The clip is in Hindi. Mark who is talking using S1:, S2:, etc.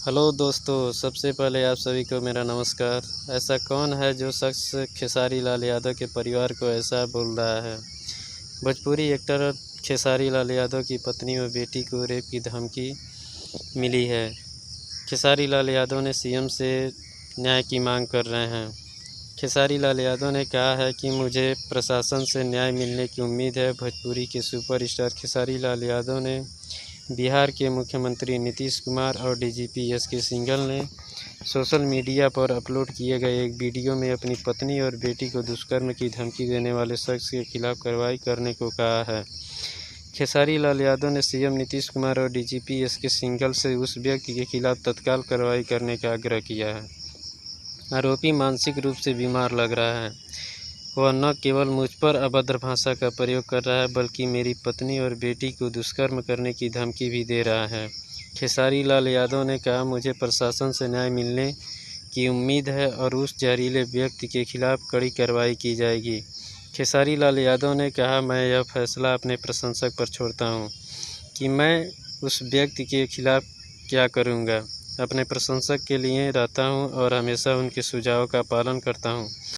S1: हेलो दोस्तों, सबसे पहले आप सभी को मेरा नमस्कार। ऐसा कौन है जो शख्स खेसारी लाल यादव के परिवार को ऐसा बोल रहा है? भोजपुरी एक्टर खेसारी लाल यादव की पत्नी और बेटी को रेप की धमकी मिली है। खेसारी लाल यादव ने सीएम से न्याय की मांग कर रहे हैं। खेसारी लाल यादव ने कहा है कि मुझे प्रशासन से न्याय मिलने की उम्मीद है। भोजपुरी के सुपरस्टार खेसारी लाल यादव ने बिहार के मुख्यमंत्री नीतीश कुमार और डीजीपी एसके सिंघल ने सोशल मीडिया पर अपलोड किए गए एक वीडियो में अपनी पत्नी और बेटी को दुष्कर्म की धमकी देने वाले शख्स के खिलाफ कार्रवाई करने को कहा है। खेसारी लाल यादव ने सीएम नीतीश कुमार और डीजीपी एसके सिंघल से उस व्यक्ति के खिलाफ तत्काल कार्रवाई करने का आग्रह किया है। आरोपी मानसिक रूप से बीमार लग रहा है। वह न केवल मुझ पर अभद्र भाषा का प्रयोग कर रहा है, बल्कि मेरी पत्नी और बेटी को दुष्कर्म करने की धमकी भी दे रहा है। खेसारी लाल यादव ने कहा, मुझे प्रशासन से न्याय मिलने की उम्मीद है और उस जहरीले व्यक्ति के खिलाफ कड़ी कार्रवाई की जाएगी। खेसारी लाल यादव ने कहा, मैं यह फैसला अपने प्रशंसक पर छोड़ता हूं कि मैं उस व्यक्ति के खिलाफ क्या करूंगा। अपने प्रशंसक के लिए रहता हूं और हमेशा उनके सुझावों का पालन करता हूं।